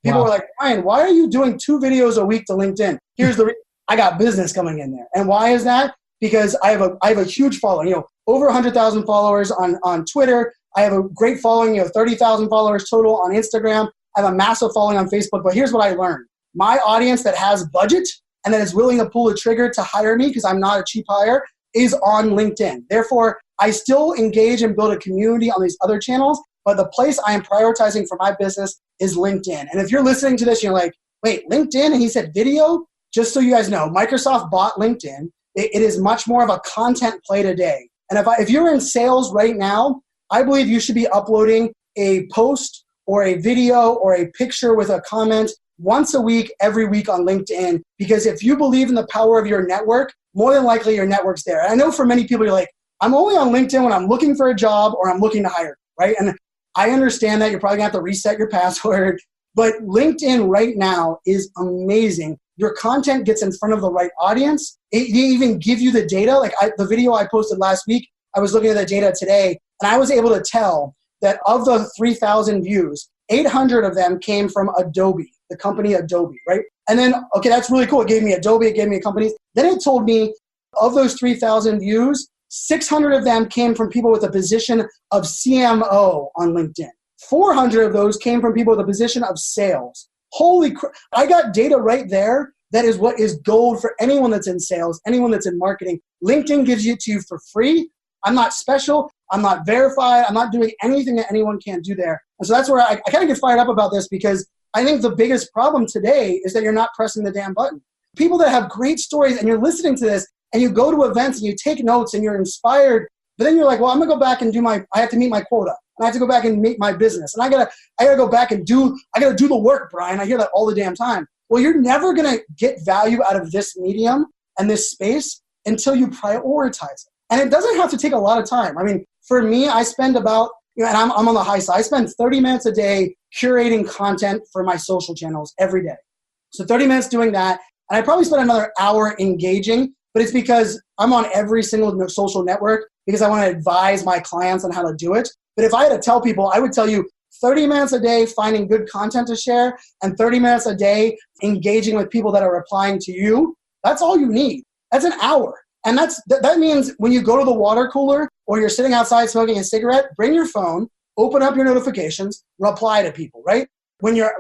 People were like, Ryan, why are you doing 2 videos a week to LinkedIn? Here's the I got business coming in there. And why is that? Because I have a huge following, over 100,000 followers on Twitter. I have a great following, 30,000 followers total on Instagram. I have a massive following on Facebook. But here's what I learned. My audience that has budget and that is willing to pull the trigger to hire me because I'm not a cheap hire is on LinkedIn. Therefore, I still engage and build a community on these other channels, but the place I am prioritizing for my business is LinkedIn. And if you're listening to this, you're like, wait, LinkedIn? And he said video? Just so you guys know, Microsoft bought LinkedIn. It is much more of a content play today. And if you're in sales right now, I believe you should be uploading a post or a video or a picture with a comment once a week, every week on LinkedIn, because if you believe in the power of your network, more than likely your network's there. And I know for many people, you're like, I'm only on LinkedIn when I'm looking for a job or I'm looking to hire, right? And I understand that you're probably gonna have to reset your password, but LinkedIn right now is amazing. Your content gets in front of the right audience. They even give you the data. Like the video I posted last week, I was looking at the data today, and I was able to tell that of the 3,000 views, 800 of them came from Adobe, the company Adobe, right? And then, okay, that's really cool. It gave me Adobe, it gave me a company. Then it told me of those 3,000 views, 600 of them came from people with a position of CMO on LinkedIn. 400 of those came from people with a position of sales. Holy crap. I got data right there. That is what is gold for anyone that's in sales, anyone that's in marketing. LinkedIn gives it to you for free. I'm not special. I'm not verified. I'm not doing anything that anyone can't do there. And so that's where I kind of get fired up about this because I think the biggest problem today is that you're not pressing the damn button. People that have great stories and you're listening to this and you go to events and you take notes and you're inspired, but then you're like, well, I'm gonna go back and I have to meet my quota. And I have to go back and meet my business. And I gotta go back and I gotta do the work, Brian. I hear that all the damn time. Well, you're never gonna get value out of this medium and this space until you prioritize it. And it doesn't have to take a lot of time. I mean, for me, I spend about, and I'm on the high side, I spend 30 minutes a day curating content for my social channels every day. So 30 minutes doing that. And I probably spend another hour engaging, but it's because I'm on every single social network because I want to advise my clients on how to do it. But if I had to tell people, I would tell you 30 minutes a day finding good content to share and 30 minutes a day engaging with people that are replying to you. That's all you need. That's an hour. And that means when you go to the water cooler or you're sitting outside smoking a cigarette, bring your phone, open up your notifications, reply to people, right?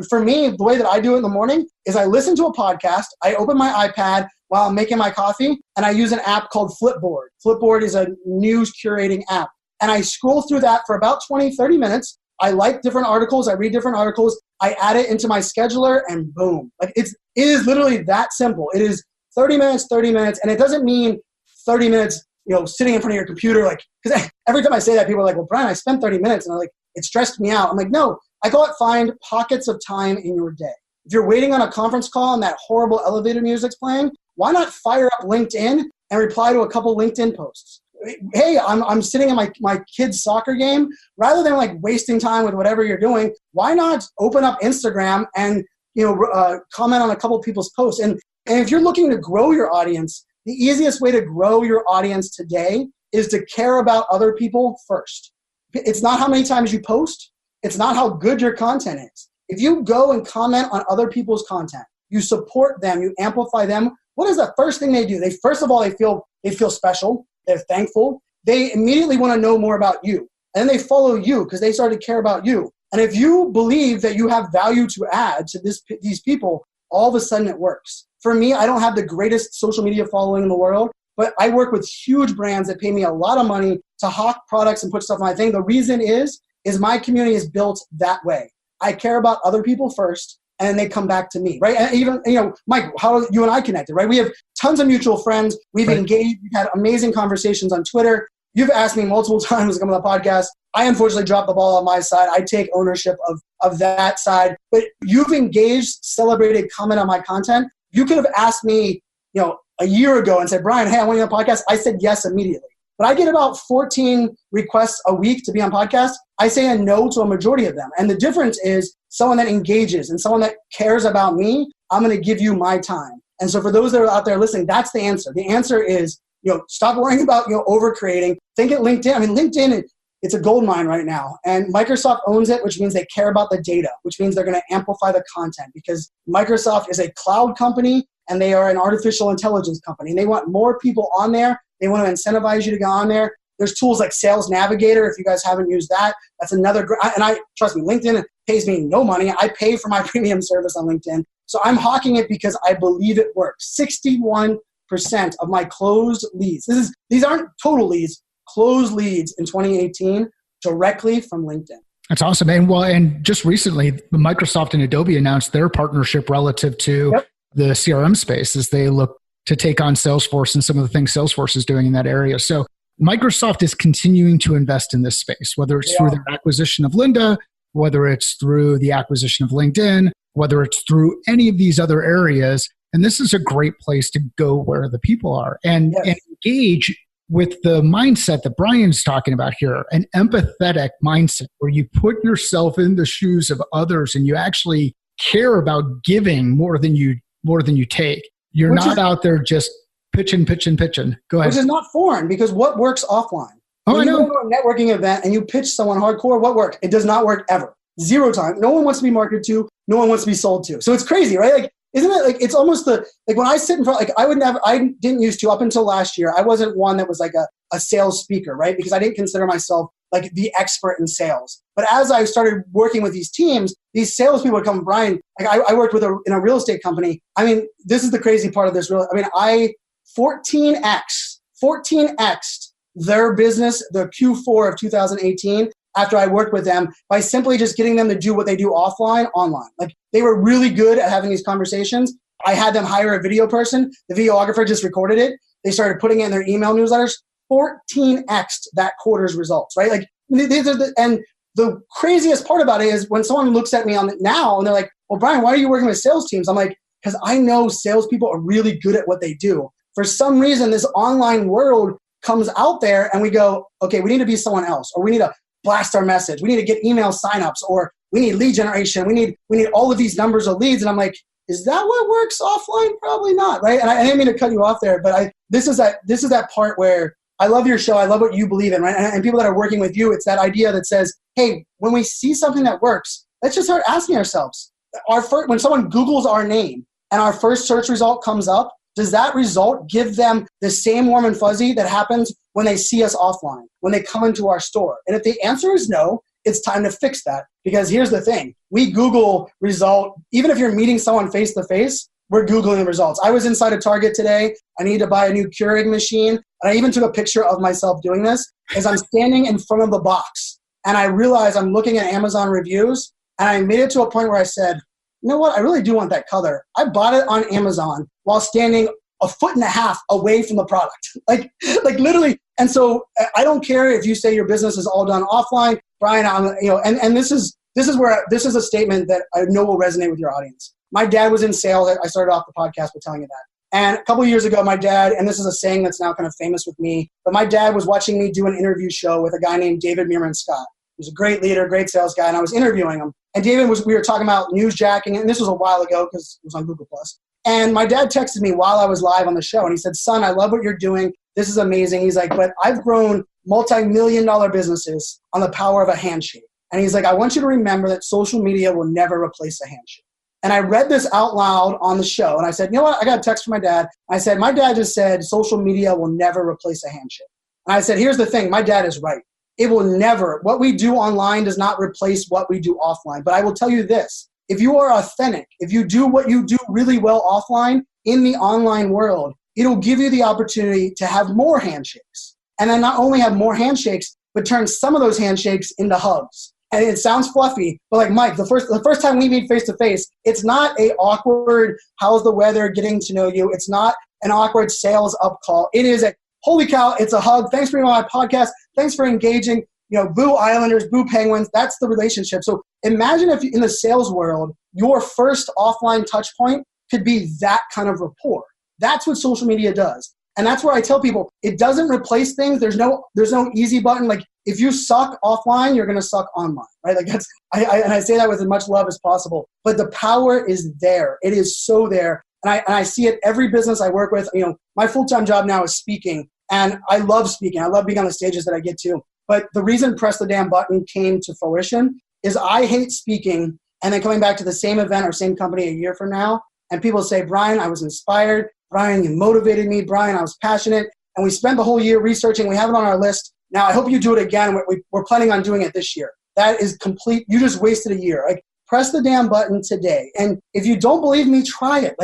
For me, the way that I do it in the morning is I listen to a podcast, I open my iPad while I'm making my coffee, and I use an app called Flipboard. Flipboard is a news curating app. And I scroll through that for about 20, 30 minutes. I like different articles, I read different articles, I add it into my scheduler, and boom. Like it is literally that simple. It is 30 minutes, and it doesn't mean 30 minutes, sitting in front of your computer, because every time I say that, people are like, well, Brian, I spent 30 minutes, and it stressed me out. I'm like, no, I call it find pockets of time in your day. If you're waiting on a conference call and that horrible elevator music's playing, why not fire up LinkedIn and reply to a couple LinkedIn posts? Hey, I'm sitting in my kid's soccer game. Rather than wasting time with whatever you're doing, why not open up Instagram and comment on a couple people's posts? And if you're looking to grow your audience, the easiest way to grow your audience today is to care about other people first. It's not how many times you post. It's not how good your content is. If you go and comment on other people's content, you support them, you amplify them, what is the first thing they do? First of all, they feel special. They're thankful. They immediately want to know more about you. And then they follow you because they start to care about you. And if you believe that you have value to add to these people, all of a sudden it works. For me, I don't have the greatest social media following in the world, but I work with huge brands that pay me a lot of money to hawk products and put stuff on my thing. The reason is my community is built that way. I care about other people first, and they come back to me, right? And even, Mike, how you and I connected, right? We have tons of mutual friends. We've engaged. We've had amazing conversations on Twitter. You've asked me multiple times to come on the podcast. I unfortunately dropped the ball on my side. I take ownership of that side. But you've engaged, celebrated, comment on my content. You could have asked me, a year ago and said, Brian, hey, I want you on the podcast. I said yes immediately. But I get about 14 requests a week to be on podcasts. I say a no to a majority of them. And the difference is someone that engages and someone that cares about me, I'm going to give you my time. And so for those that are out there listening, that's the answer. The answer is, stop worrying about, over creating. Think at LinkedIn. I mean, LinkedIn, it's a gold mine right now. And Microsoft owns it, which means they care about the data, which means they're going to amplify the content because Microsoft is a cloud company and they are an artificial intelligence company. And they want more people on there. They want to incentivize you to go on there. There's tools like Sales Navigator. If you guys haven't used that, that's another great. And trust me, LinkedIn pays me no money. I pay for my premium service on LinkedIn. So I'm hawking it because I believe it works. 61% of my closed leads. These aren't total leads, closed leads in 2018 directly from LinkedIn. That's awesome. And just recently, Microsoft and Adobe announced their partnership relative to the CRM space as they look to take on Salesforce and some of the things Salesforce is doing in that area. So Microsoft is continuing to invest in this space, whether it's through their acquisition of Lynda, whether it's through the acquisition of LinkedIn, whether it's through any of these other areas. And this is a great place to go where the people are and engage with the mindset that Brian's talking about here, an empathetic mindset where you put yourself in the shoes of others and you actually care about giving more than you take. You're not out there just pitching. Go ahead. Which is not foreign because what works offline? When you go to a networking event and you pitch someone hardcore, what works? It does not work ever. 0 time. No one wants to be marketed to. No one wants to be sold to. So it's crazy, right? Isn't it it's almost when I sit in front, I didn't used to up until last year. I wasn't one that was a sales speaker, right? Because I didn't consider myself the expert in sales. But as I started working with these teams, these salespeople would come, Brian, I worked in a real estate company. I mean, this is the crazy part of this. I 14x'd their business, the Q4 of 2018, after I worked with them by simply just getting them to do what they do offline, online. They were really good at having these conversations. I had them hire a video person. The videographer just recorded it. They started putting it in their email newsletters. 14x'd that quarter's results, right? These are and the craziest part about it is when someone looks at me on it now and they're like, well, Brian, why are you working with sales teams? I'm like, because I know salespeople are really good at what they do. For some reason, this online world comes out there and we go, okay, we need to be someone else, or we need to blast our message. We need to get email signups, or we need lead generation. We need all of these numbers of leads. And I'm like, is that what works offline? Probably not, right? And I didn't mean to cut you off there, but this is that part where I love your show. I love what you believe in, right? And people that are working with you, it's that idea that says, hey, when we see something that works, let's just start asking ourselves. When someone Googles our name and our first search result comes up, does that result give them the same warm and fuzzy that happens when they see us offline, when they come into our store? And if the answer is no, it's time to fix that. Because here's the thing. We Google result, even if you're meeting someone face to face, we're Googling results. I was inside a Target today. I needed to buy a new curating machine. And I even took a picture of myself doing this as I'm standing in front of the box. And I realized I'm looking at Amazon reviews. And I made it to a point where I said, you know what? I really do want that color. I bought it on Amazon while standing 1.5 feet away from the product. like literally. And so I don't care if you say your business is all done offline, Brian, and this is a statement that I know will resonate with your audience. My dad was in sales. I started off the podcast with telling you that. And a couple of years ago, my dad, and this is a saying that's now kind of famous with me, but my dad was watching me do an interview show with a guy named David Meerman Scott. He was a great leader, great sales guy, and I was interviewing him. And we were talking about newsjacking, and this was a while ago because it was on Google+. And my dad texted me while I was live on the show, and he said, son, I love what you're doing. This is amazing. He's like, but I've grown multi-million-dollar businesses on the power of a handshake. And he's like, I want you to remember that social media will never replace a handshake. And I read this out loud on the show, and I said, you know what? I got a text from my dad. I said, my dad just said social media will never replace a handshake. And I said, here's the thing. My dad is right. It will never. What we do online does not replace what we do offline. But I will tell you this. If you are authentic, if you do what you do really well offline in the online world, it'll give you the opportunity to have more handshakes. And then not only have more handshakes, but turn some of those handshakes into hugs. And it sounds fluffy, but like Mike, the first time we meet face to face, it's not a awkward, how's the weather, getting to know you. It's not an awkward sales up call. It is a, holy cow, it's a hug. Thanks for being on my podcast. Thanks for engaging. Boo Islanders, boo Penguins. That's the relationship. So imagine if in the sales world, your first offline touch point could be that kind of rapport. That's what social media does. And that's where I tell people, it doesn't replace things. There's no easy button. Like if you suck offline, you're going to suck online, right? Like that's, and I say that with as much love as possible, but the power is there. It is so there. And I see it every business I work with. My full-time job now is speaking, and I love speaking. I love being on the stages that I get to. But the reason Press the Damn Button came to fruition is I hate speaking and then coming back to the same event or same company a year from now. And people say, Brian, I was inspired. Brian, you motivated me. Brian, I was passionate. And we spent the whole year researching. We have it on our list. Now, I hope you do it again. We're planning on doing it this year. That is complete. You just wasted a year. Like, press the damn button today. And if you don't believe me, try it.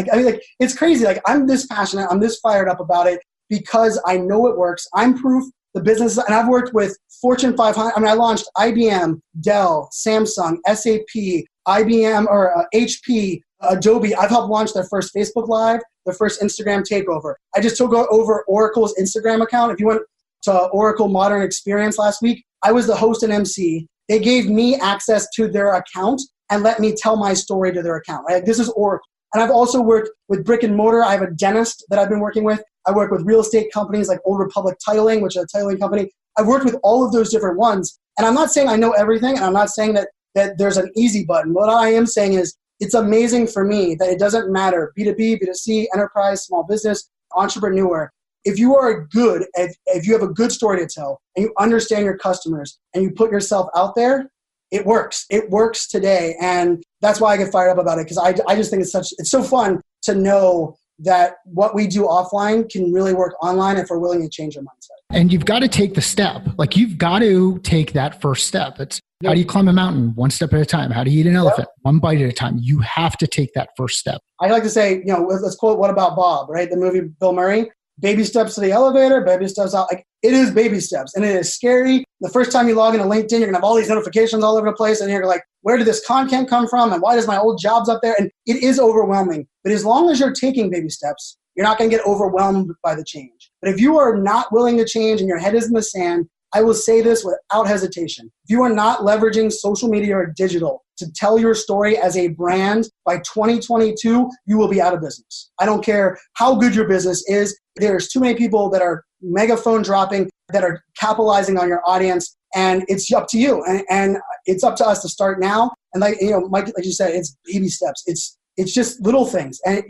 It's crazy. Like, I'm this passionate. I'm this fired up about it because I know it works. I'm proof. The business, and I've worked with Fortune 500. I launched IBM, Dell, Samsung, SAP, IBM or HP, Adobe. I've helped launch their first Facebook Live, their first Instagram takeover. I just took over Oracle's Instagram account. If you went to Oracle Modern Experience last week, I was the host and MC. They gave me access to their account and let me tell my story to their account. Right? This is Oracle. And I've also worked with brick and mortar. I have a dentist that I've been working with. I work with real estate companies like Old Republic Titling, which is a titling company. I've worked with all of those different ones. And I'm not saying I know everything, and I'm not saying that there's an easy button. What I am saying is it's amazing for me that it doesn't matter, B2B, B2C, enterprise, small business, entrepreneur. If you are good, if you have a good story to tell, and you understand your customers, and you put yourself out there, it works. It works today. And that's why I get fired up about it, because I just think it's so fun to know that what we do offline can really work online if we're willing to change our mindset. And you've got to take the step. Like, you've got to take that first step. It's how do you climb a mountain? One step at a time. How do you eat an elephant? One bite at a time. You have to take that first step. I like to say, let's quote What About Bob, right? The movie Bill Murray. Baby steps to the elevator, baby steps out. Like, it is baby steps, and it is scary. The first time you log into LinkedIn, you're going to have all these notifications all over the place, and you're like, where did this content come from, and why does my old job's up there? And it is overwhelming. But as long as you're taking baby steps, you're not going to get overwhelmed by the change. But if you are not willing to change and your head is in the sand, I will say this without hesitation. If you are not leveraging social media or digital to tell your story as a brand, by 2022, you will be out of business. I don't care how good your business is. There's too many people that are megaphone dropping, that are capitalizing on your audience, and it's up to you. And it's up to us to start now. And Mike, like you said, it's baby steps. It's just little things. And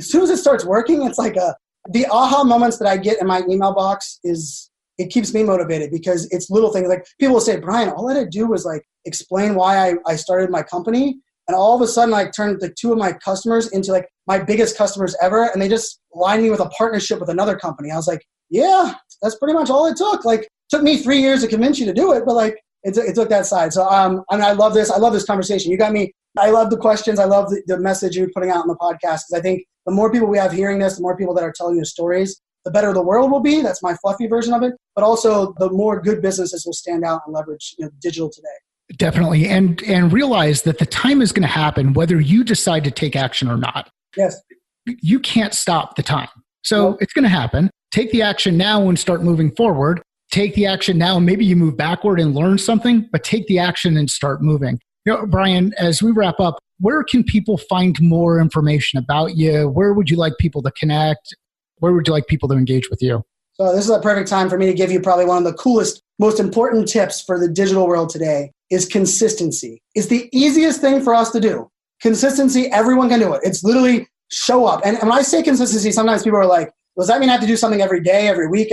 as soon as it starts working, it's like the aha moments that I get in my email box it keeps me motivated, because it's little things. Like, people will say, Brian, all I had to do was explain why I started my company. And all of a sudden, I turned like 2 of my customers into like my biggest customers ever. And they just lined me with a partnership with another company. I was like, yeah, that's pretty much all it took. Like, it took me 3 years to convince you to do it, but like, it took that side. So I mean, I love this. I love this conversation. You got me. I love the questions. I love the message you're putting out on the podcast, because I think the more people we have hearing this, the more people that are telling you stories, the better the world will be. That's my fluffy version of it. But also, the more good businesses will stand out and leverage digital today. Definitely. And realize that the time is going to happen whether you decide to take action or not. Yes. You can't stop the time. So Nope. It's going to happen. Take the action now and start moving forward. Take the action now and maybe you move backward and learn something, but take the action and start moving. Brian, as we wrap up, where can people find more information about you? Where would you like people to connect? Where would you like people to engage with you? So this is a perfect time for me to give you probably one of the coolest, most important tips for the digital world today is consistency. It's the easiest thing for us to do. Consistency, everyone can do it. It's literally show up. And when I say consistency, sometimes people are like, does that mean I have to do something every day, every week?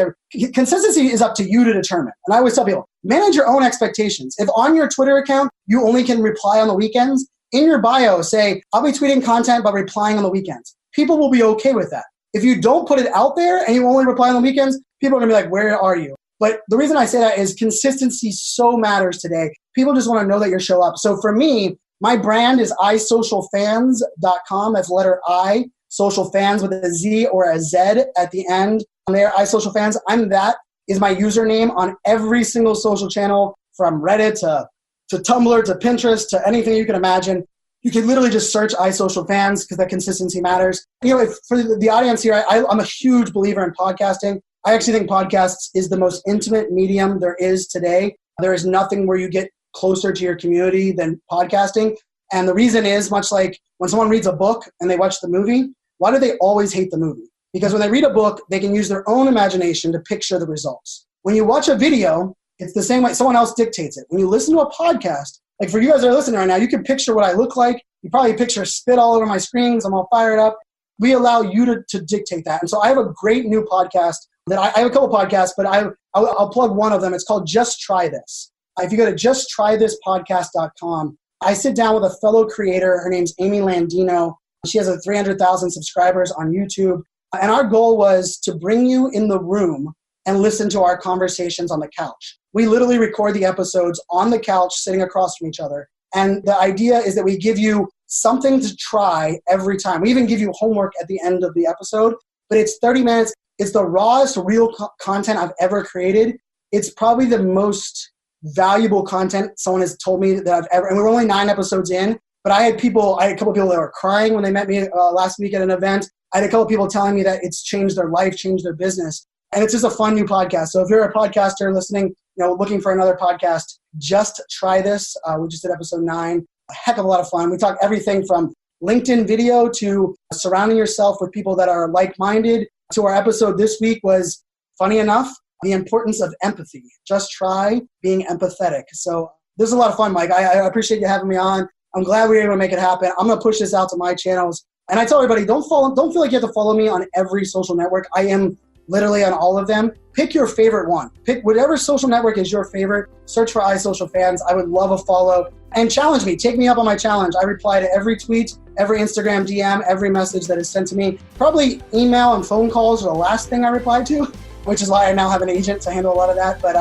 Consistency is up to you to determine. And I always tell people, manage your own expectations. If on your Twitter account, you only can reply on the weekends, in your bio, say, I'll be tweeting content but replying on the weekends. People will be okay with that. If you don't put it out there and you only reply on the weekends, people are going to be like, where are you? But the reason I say that is consistency so matters today. People just want to know that you show up. So for me, my brand is iSocialFanz.com. That's letter I, social fans with a Z or a Z at the end. I'm there, iSocialFanz. That is my username on every single social channel, from Reddit to Tumblr to Pinterest to anything you can imagine. You can literally just search iSocialFanz because that consistency matters. For the audience here, I'm a huge believer in podcasting. I actually think podcasts is the most intimate medium there is today. There is nothing where you get closer to your community than podcasting. And the reason is, much like when someone reads a book and they watch the movie, why do they always hate the movie? Because when they read a book, they can use their own imagination to picture the results. When you watch a video, it's the same way. Someone else dictates it. When you listen to a podcast, like for you guys that are listening right now, you can picture what I look like. You probably picture spit all over my screens. I'm all fired up. We allow you to dictate that. And so I have a great new podcast that I have a couple podcasts, but I'll plug one of them. It's called Just Try This. If you go to justtrythispodcast.com, I sit down with a fellow creator. Her name's Amy Landino. She has 300,000 subscribers on YouTube. And our goal was to bring you in the room and listen to our conversations on the couch. We literally record the episodes on the couch, sitting across from each other. And the idea is that we give you something to try every time. We even give you homework at the end of the episode, but it's 30 minutes. It's the rawest, real content I've ever created. It's probably the most valuable content someone has told me that I've ever, and we're only 9 episodes in, but I had a couple of people that were crying when they met me last week at an event. I had a couple of people telling me that it's changed their life, changed their business. And it's just a fun new podcast. So if you're a podcaster listening, looking for another podcast, just try this. We just did episode 9. A heck of a lot of fun. We talk everything from LinkedIn video to surrounding yourself with people that are like-minded. To our episode this week was, funny enough, the importance of empathy. Just try being empathetic. So this is a lot of fun, Mike. I appreciate you having me on. I'm glad we were able to make it happen. I'm going to push this out to my channels. And I tell everybody, don't feel like you have to follow me on every social network. I am literally on all of them. Pick your favorite one. Pick whatever social network is your favorite. Search for iSocialFanz. I would love a follow. And challenge me. Take me up on my challenge. I reply to every tweet, every Instagram DM, every message that is sent to me. Probably email and phone calls are the last thing I reply to, which is why I now have an agent to handle a lot of that. But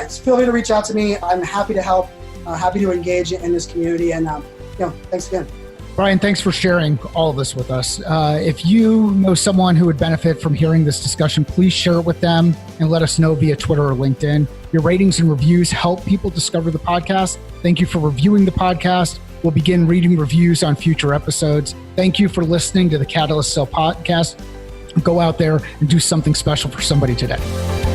feel free to reach out to me. I'm happy to help, happy to engage in this community. And thanks again. Brian, thanks for sharing all of this with us. If you know someone who would benefit from hearing this discussion, please share it with them and let us know via Twitter or LinkedIn. Your ratings and reviews help people discover the podcast. Thank you for reviewing the podcast. We'll begin reading reviews on future episodes. Thank you for listening to the Catalyst Sell podcast. Go out there and do something special for somebody today.